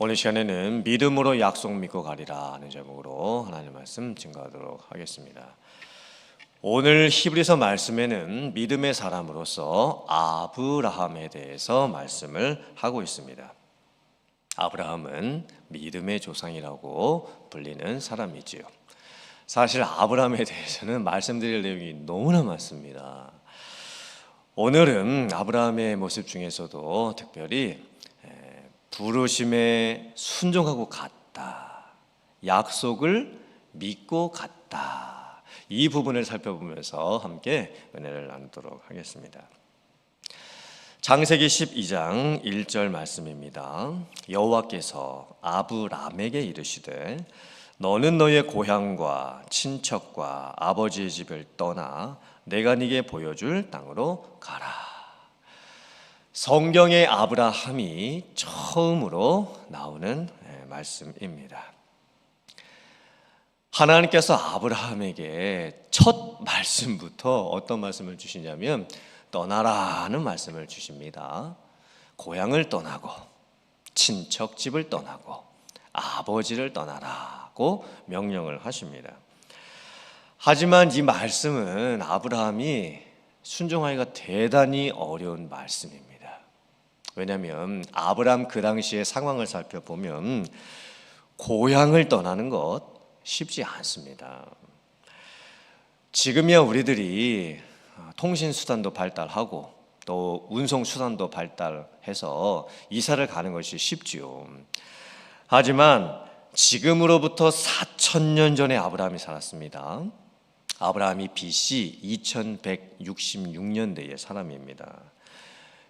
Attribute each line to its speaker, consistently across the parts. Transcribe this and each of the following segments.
Speaker 1: 오늘 시간에는 믿음으로 약속 믿고 가리라 하는 제목으로 하나님 말씀 증거하도록 하겠습니다. 오늘 히브리서 말씀에는 믿음의 사람으로서 아브라함에 대해서 말씀을 하고 있습니다. 아브라함은 믿음의 조상이라고 불리는 사람이지요. 사실 아브라함에 대해서는 말씀드릴 내용이 너무나 많습니다. 오늘은 아브라함의 모습 중에서도 특별히 부르심에 순종하고 갔다, 약속을 믿고 갔다, 이 부분을 살펴보면서 함께 은혜를 나누도록 하겠습니다. 창세기 12장 1절 말씀입니다. 여호와께서 아브람에게 이르시되 너는 너의 고향과 친척과 아버지의 집을 떠나 내가 네게 보여줄 땅으로 가라. 성경의 아브라함이 처음으로 나오는 말씀입니다. 하나님께서 아브라함에게 첫 말씀부터 어떤 말씀을 주시냐면 떠나라는 말씀을 주십니다. 고향을 떠나고 친척 집을 떠나고 아버지를 떠나라고 명령을 하십니다. 하지만 이 말씀은 아브라함이 순종하기가 대단히 어려운 말씀입니다. 왜냐하면 아브라함 그 당시의 상황을 살펴보면 고향을 떠나는 것 쉽지 않습니다. 지금이야 우리들이 통신수단도 발달하고 또 운송수단도 발달해서 이사를 가는 것이 쉽지요. 하지만 지금으로부터 4,000년 전에 아브라함이 살았습니다. 아브라함이 BC 2166년대의 사람입니다.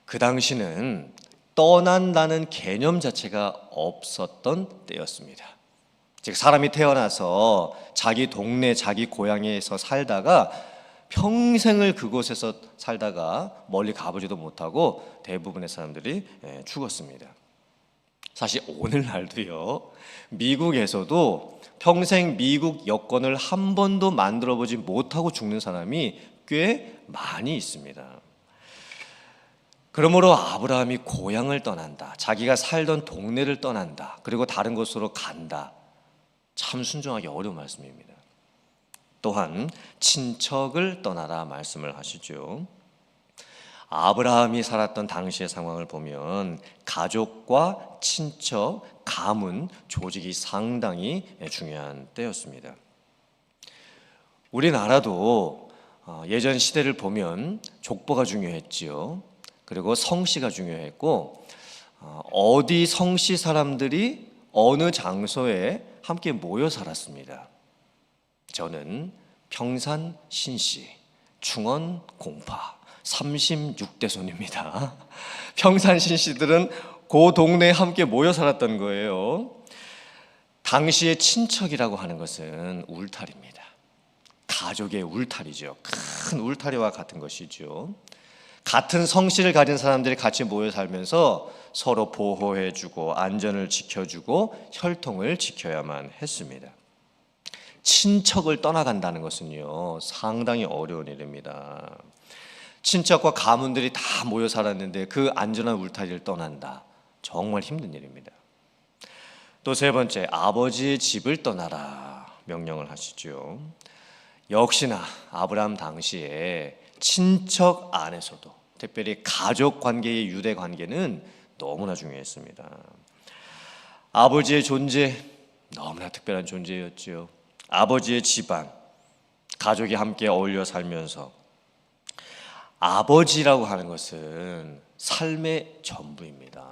Speaker 1: 그 당시는 떠난다는 개념 자체가 없었던 때였습니다. 즉 사람이 태어나서 자기 동네, 자기 고향에서 살다가 평생을 그곳에서 살다가 멀리 가보지도 못하고 대부분의 사람들이 죽었습니다. 사실 오늘날도요, 미국에서도 평생 미국 여권을 한 번도 만들어보지 못하고 죽는 사람이 꽤 많이 있습니다. 그러므로 아브라함이 고향을 떠난다, 자기가 살던 동네를 떠난다, 그리고 다른 곳으로 간다, 참 순종하기 어려운 말씀입니다. 또한 친척을 떠나라 말씀을 하시죠. 아브라함이 살았던 당시의 상황을 보면 가족과 친척, 가문, 조직이 상당히 중요한 때였습니다. 우리나라도 예전 시대를 보면 족보가 중요했지요. 그리고 성씨가 중요했고 어디 성씨 사람들이 어느 장소에 함께 모여 살았습니다. 저는 평산 신씨, 충원 공파 36대손입니다. 평산 신씨들은 그 동네에 함께 모여 살았던 거예요. 당시의 친척이라고 하는 것은 울타리입니다. 가족의 울타리죠. 큰 울타리와 같은 것이죠. 같은 성씨를 가진 사람들이 같이 모여 살면서 서로 보호해주고 안전을 지켜주고 혈통을 지켜야만 했습니다. 친척을 떠나간다는 것은요, 상당히 어려운 일입니다. 친척과 가문들이 다 모여 살았는데 그 안전한 울타리를 떠난다, 정말 힘든 일입니다. 또 세 번째, 아버지의 집을 떠나라 명령을 하시죠. 역시나 아브라함 당시에 친척 안에서도 특별히 가족 관계의 유대 관계는 너무나 중요했습니다. 아버지의 존재, 너무나 특별한 존재였지요. 아버지의 집안, 가족이 함께 어울려 살면서 아버지라고 하는 것은 삶의 전부입니다.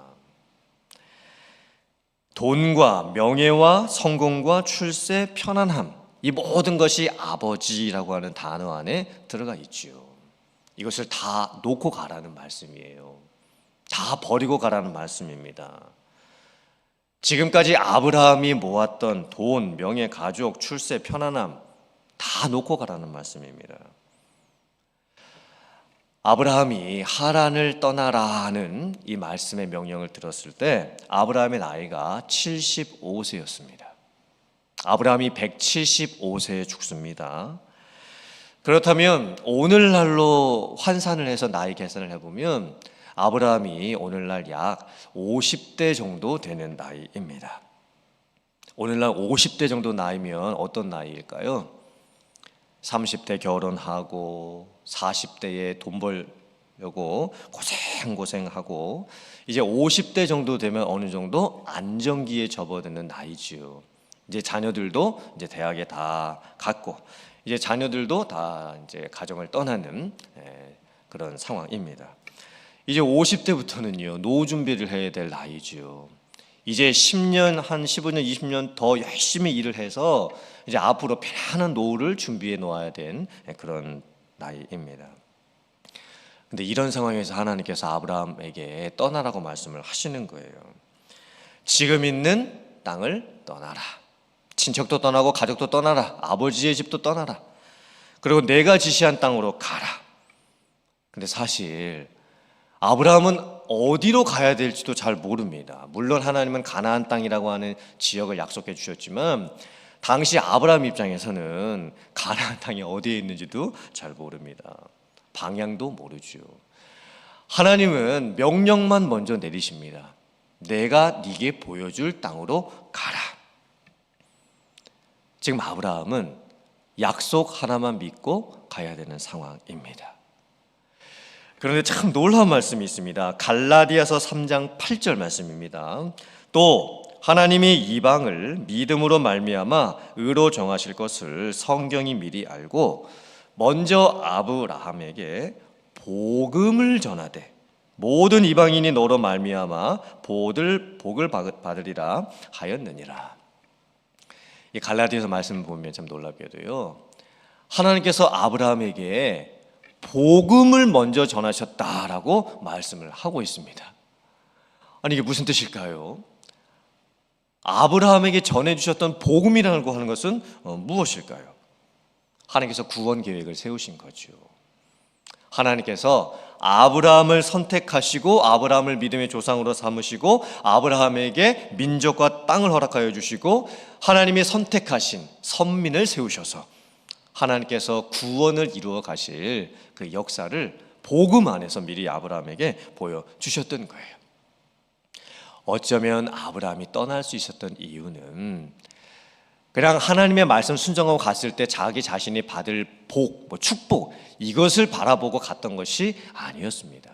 Speaker 1: 돈과 명예와 성공과 출세, 편안함, 이 모든 것이 아버지라고 하는 단어 안에 들어가 있지요. 이것을 다 놓고 가라는 말씀이에요. 다 버리고 가라는 말씀입니다. 지금까지 아브라함이 모았던 돈, 명예, 가족, 출세, 편안함 다 놓고 가라는 말씀입니다. 아브라함이 하란을 떠나라는 이 말씀의 명령을 들었을 때 아브라함의 나이가 75세였습니다. 아브라함이 175세에 죽습니다. 그렇다면 오늘날로 환산을 해서 나이 계산을 해보면 아브라함이 오늘날 약 50대 정도 되는 나이입니다. 오늘날 50대 정도 나이면 어떤 나이일까요? 30대 결혼하고 40대에 돈 벌려고 고생하고 이제 50대 정도 되면 어느 정도 안정기에 접어드는 나이지요. 이제 자녀들도 이제 대학에 다 갔고 이제 자녀들도 다 이제 가정을 떠나는 그런 상황입니다. 이제 50대부터는요 노후 준비를 해야 될 나이지요. 이제 10년, 한 15년, 20년 더 열심히 일을 해서 이제 앞으로 편안한 노후를 준비해 놓아야 된 그런 나이입니다. 근데 이런 상황에서 하나님께서 아브라함에게 떠나라고 말씀을 하시는 거예요. 지금 있는 땅을 떠나라. 친척도 떠나고 가족도 떠나라. 아버지의 집도 떠나라. 그리고 내가 지시한 땅으로 가라. 근데 사실 아브라함은 어디로 가야 될지도 잘 모릅니다. 물론 하나님은 가나안 땅이라고 하는 지역을 약속해 주셨지만 당시 아브라함 입장에서는 가나안 땅이 어디에 있는지도 잘 모릅니다. 방향도 모르죠. 하나님은 명령만 먼저 내리십니다. 내가 네게 보여줄 땅으로 가라. 지금 아브라함은 약속 하나만 믿고 가야 되는 상황입니다. 그런데 참 놀라운 말씀이 있습니다. 갈라디아서 3장 8절 말씀입니다. 또 하나님이 이방을 믿음으로 말미암아 의로 정하실 것을 성경이 미리 알고 먼저 아브라함에게 복음을 전하되 모든 이방인이 너로 말미암아 복을 받으리라 하였느니라. 이 갈라디아서 말씀 보면 참 놀랍게도요. 하나님께서 아브라함에게 복음을 먼저 전하셨다라고 말씀을 하고 있습니다. 아니 이게 무슨 뜻일까요? 아브라함에게 전해주셨던 복음이라고 하는 것은 무엇일까요? 하나님께서 구원 계획을 세우신 거죠. 하나님께서 아브라함을 선택하시고 아브라함을 믿음의 조상으로 삼으시고 아브라함에게 민족과 땅을 허락하여 주시고 하나님이 선택하신 선민을 세우셔서 하나님께서 구원을 이루어 가실 그 역사를 복음 안에서 미리 아브라함에게 보여주셨던 거예요. 어쩌면 아브라함이 떠날 수 있었던 이유는 그냥 하나님의 말씀 순종하고 갔을 때 자기 자신이 받을 복, 축복 이것을 바라보고 갔던 것이 아니었습니다.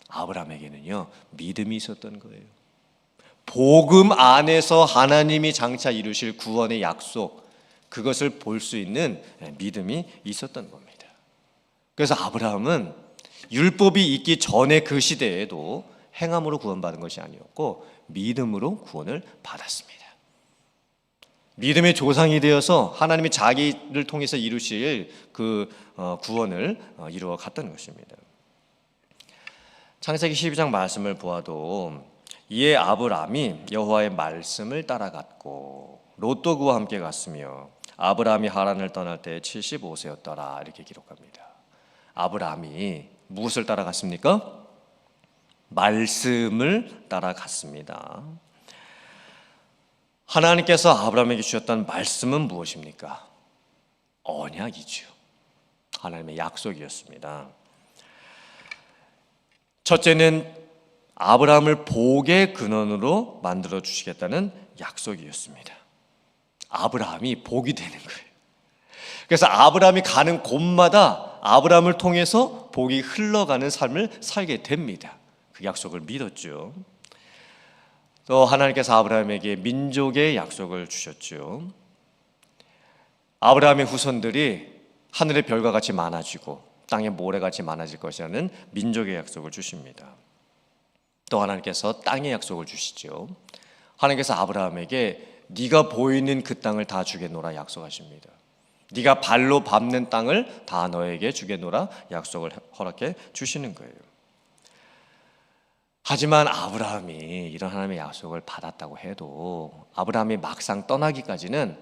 Speaker 1: 아브라함에게는요 믿음이 있었던 거예요. 복음 안에서 하나님이 장차 이루실 구원의 약속 그것을 볼 수 있는 믿음이 있었던 겁니다. 그래서 아브라함은 율법이 있기 전에 그 시대에도 행함으로 구원받은 것이 아니었고 믿음으로 구원을 받았습니다. 믿음의 조상이 되어서 하나님이 자기를 통해서 이루실 그 구원을 이루어 갔다는 것입니다. 창세기 12장 말씀을 보아도 이에 아브라함이 여호와의 말씀을 따라갔고 롯도 그와 함께 갔으며 아브라함이 하란을 떠날 때 75세였더라 이렇게 기록합니다. 아브라함이 무엇을 따라갔습니까? 말씀을 따라갔습니다. 하나님께서 아브라함에게 주셨던 말씀은 무엇입니까? 언약이죠. 하나님의 약속이었습니다. 첫째는 아브라함을 복의 근원으로 만들어 주시겠다는 약속이었습니다. 아브라함이 복이 되는 거예요. 그래서 아브라함이 가는 곳마다 아브라함을 통해서 복이 흘러가는 삶을 살게 됩니다. 그 약속을 믿었죠. 또 하나님께서 아브라함에게 민족의 약속을 주셨죠. 아브라함의 후손들이 하늘의 별과 같이 많아지고 땅의 모래같이 많아질 것이라는 민족의 약속을 주십니다. 또 하나님께서 땅의 약속을 주시죠. 하나님께서 아브라함에게 네가 보이는 그 땅을 다 주겠노라 약속하십니다. 네가 발로 밟는 땅을 다 너에게 주겠노라 약속을 허락해 주시는 거예요. 하지만 아브라함이 이런 하나님의 약속을 받았다고 해도 아브라함이 막상 떠나기까지는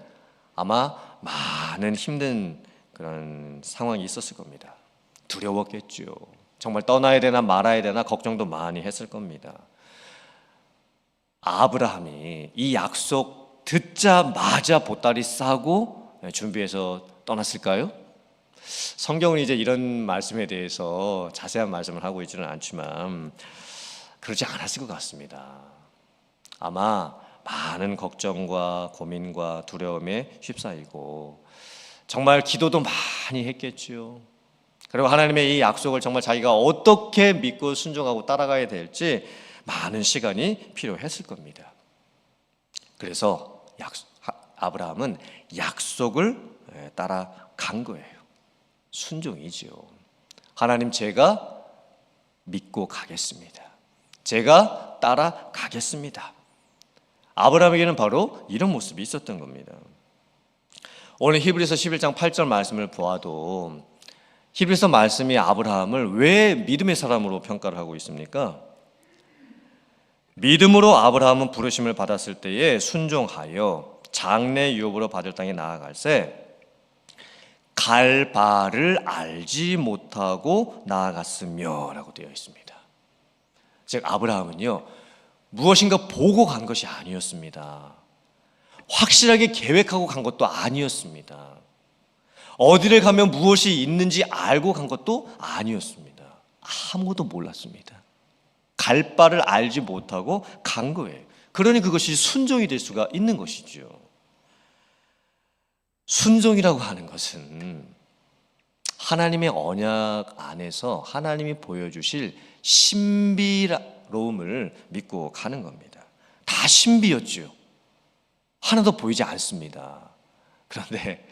Speaker 1: 아마 많은 힘든 그런 상황이 있었을 겁니다. 두려웠겠죠. 정말 떠나야 되나 말아야 되나 걱정도 많이 했을 겁니다. 아브라함이 이 약속 듣자마자 보따리 싸고 준비해서 떠났을까요? 성경은 이제 이런 말씀에 대해서 자세한 말씀을 하고 있지는 않지만 그러지 않았을 것 같습니다. 아마 많은 걱정과 고민과 두려움에 휩싸이고 정말 기도도 많이 했겠지요. 그리고 하나님의 이 약속을 정말 자기가 어떻게 믿고 순종하고 따라가야 될지 많은 시간이 필요했을 겁니다. 그래서 아브라함은 약속을 따라간 거예요. 순종이지요. 하나님, 제가 믿고 가겠습니다. 제가 따라가겠습니다. 아브라함에게는 바로 이런 모습이 있었던 겁니다. 오늘 히브리서 11장 8절 말씀을 보아도 히브리서 말씀이 아브라함을 왜 믿음의 사람으로 평가를 하고 있습니까? 믿음으로 아브라함은 부르심을 받았을 때에 순종하여 장래 유업으로 받을 땅에 나아갈새 갈 바를 알지 못하고 나아갔으며 라고 되어 있습니다. 즉 아브라함은요, 무엇인가 보고 간 것이 아니었습니다. 확실하게 계획하고 간 것도 아니었습니다. 어디를 가면 무엇이 있는지 알고 간 것도 아니었습니다. 아무것도 몰랐습니다. 갈 바를 알지 못하고 간 거예요. 그러니 그것이 순종이 될 수가 있는 것이죠. 순종이라고 하는 것은 하나님의 언약 안에서 하나님이 보여주실 신비로움을 믿고 가는 겁니다. 다 신비였죠. 하나도 보이지 않습니다. 그런데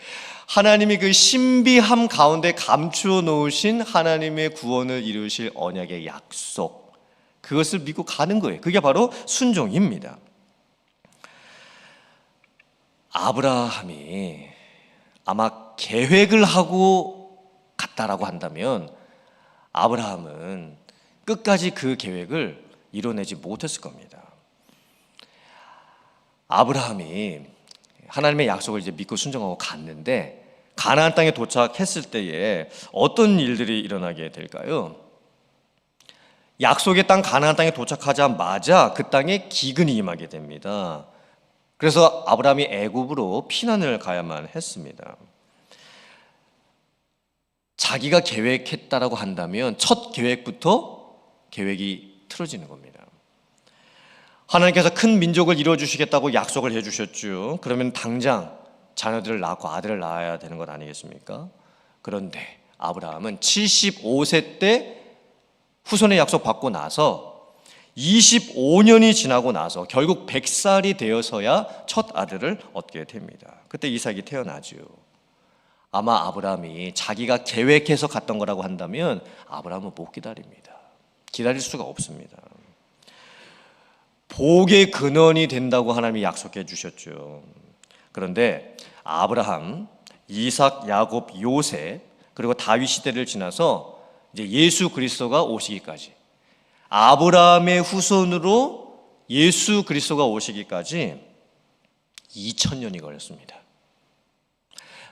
Speaker 1: 하나님이 그 신비함 가운데 감추어 놓으신 하나님의 구원을 이루실 언약의 약속, 그것을 믿고 가는 거예요. 그게 바로 순종입니다. 아브라함이 아마 계획을 하고 갔다라고 한다면 아브라함은 끝까지 그 계획을 이뤄내지 못했을 겁니다. 아브라함이 하나님의 약속을 이제 믿고 순종하고 갔는데 가나안 땅에 도착했을 때에 어떤 일들이 일어나게 될까요? 약속의 땅 가나안 땅에 도착하자마자 그 땅에 기근이 임하게 됩니다. 그래서 아브라함이 애굽으로 피난을 가야만 했습니다. 자기가 계획했다라고 한다면 첫 계획부터 계획이 틀어지는 겁니다. 하나님께서 큰 민족을 이루어주시겠다고 약속을 해주셨죠. 그러면 당장 자녀들을 낳고 아들을 낳아야 되는 것 아니겠습니까? 그런데 아브라함은 75세 때 후손의 약속 받고 나서 25년이 지나고 나서 결국 100살이 되어서야 첫 아들을 얻게 됩니다. 그때 이삭이 태어나죠. 아마 아브라함이 자기가 계획해서 갔던 거라고 한다면 아브라함은 못 기다립니다. 기다릴 수가 없습니다. 복의 근원이 된다고 하나님이 약속해 주셨죠. 그런데 아브라함, 이삭, 야곱, 요셉 그리고 다윗 시대를 지나서 이제 예수 그리스도가 오시기까지, 아브라함의 후손으로 예수 그리스도가 오시기까지 2000년이 걸렸습니다.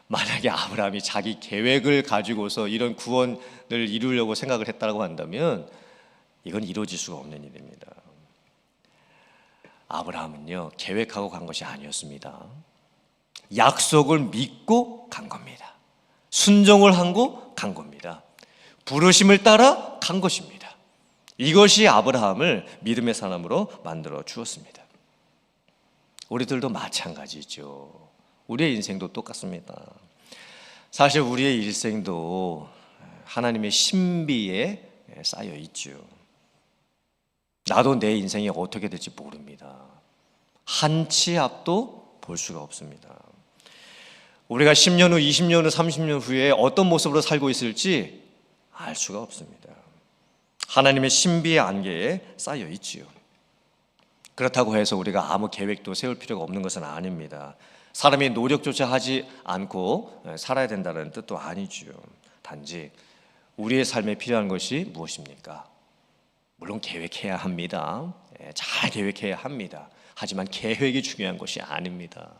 Speaker 1: 만약에 아브라함이 자기 계획을 가지고서 이런 구원을 이루려고 생각을 했다고 한다면 이건 이루어질 수가 없는 일입니다. 아브라함은요, 계획하고 간 것이 아니었습니다. 약속을 믿고 간 겁니다. 순종을 하고 간 겁니다. 부르심을 따라 간 것입니다. 이것이 아브라함을 믿음의 사람으로 만들어 주었습니다. 우리들도 마찬가지죠. 우리의 인생도 똑같습니다. 사실 우리의 일생도 하나님의 신비에 쌓여 있죠. 나도 내 인생이 어떻게 될지 모릅니다. 한 치 앞도 볼 수가 없습니다. 우리가 10년 후, 20년 후, 30년 후에 어떤 모습으로 살고 있을지 알 수가 없습니다. 하나님의 신비의 안개에 쌓여 있지요. 그렇다고 해서 우리가 아무 계획도 세울 필요가 없는 것은 아닙니다. 사람이 노력조차 하지 않고 살아야 된다는 뜻도 아니지요. 단지 우리의 삶에 필요한 것이 무엇입니까? 물론 계획해야 합니다. 잘 계획해야 합니다. 하지만 계획이 중요한 것이 아닙니다.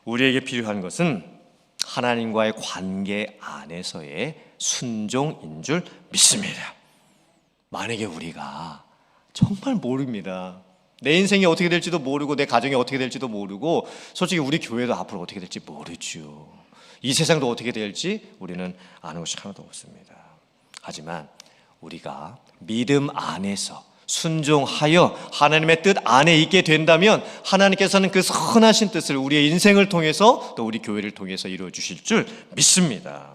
Speaker 1: 우리에게 필요한 것은 하나님과의 관계 안에서의 순종인 줄 믿습니다. 만약에 우리가 정말 모릅니다. 내 인생이 어떻게 될지도 모르고 내 가정이 어떻게 될지도 모르고 솔직히 우리 교회도 앞으로 어떻게 될지 모르죠. 이 세상도 어떻게 될지 우리는 아는 것이 하나도 없습니다. 하지만 우리가 믿음 안에서 순종하여 하나님의 뜻 안에 있게 된다면 하나님께서는 그 선하신 뜻을 우리의 인생을 통해서 또 우리 교회를 통해서 이루어 주실 줄 믿습니다.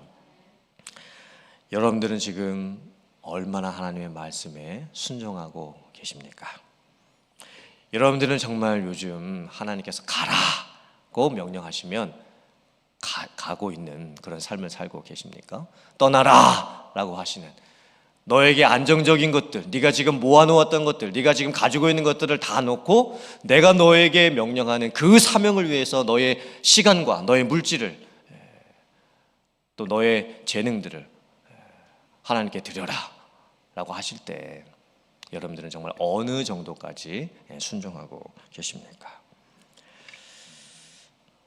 Speaker 1: 여러분들은 지금 얼마나 하나님의 말씀에 순종하고 계십니까? 여러분들은 정말 요즘 하나님께서 가라고 명령하시면 가고 있는 그런 삶을 살고 계십니까? 떠나라 라고 하시는, 너에게 안정적인 것들, 네가 지금 모아놓았던 것들, 네가 지금 가지고 있는 것들을 다 놓고 내가 너에게 명령하는 그 사명을 위해서 너의 시간과 너의 물질을 또 너의 재능들을 하나님께 드려라 라고 하실 때 여러분들은 정말 어느 정도까지 순종하고 계십니까?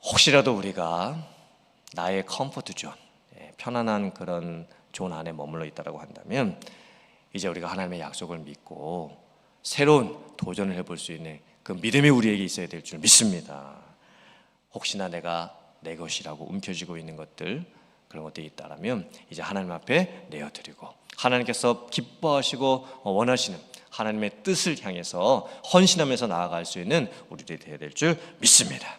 Speaker 1: 혹시라도 우리가 나의 컴포트 존, 편안한 그런 존 안에 머물러 있다고 한다면 이제 우리가 하나님의 약속을 믿고 새로운 도전을 해볼 수 있는 그 믿음이 우리에게 있어야 될 줄 믿습니다. 혹시나 내가 내 것이라고 움켜쥐고 있는 것들, 그런 것들이 있다면 이제 하나님 앞에 내어드리고 하나님께서 기뻐하시고 원하시는 하나님의 뜻을 향해서 헌신하면서 나아갈 수 있는 우리들이 되어야 될 줄 믿습니다.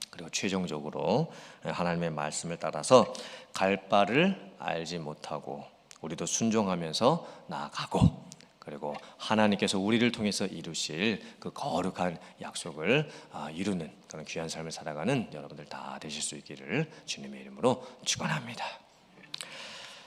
Speaker 1: 그리고 최종적으로 하나님의 말씀을 따라서 갈 바를 알지 못하고 우리도 순종하면서 나아가고, 그리고 하나님께서 우리를 통해서 이루실 그 거룩한 약속을 이루는 그런 귀한 삶을 살아가는 여러분들 다 되실 수 있기를 주님의 이름으로 축원합니다.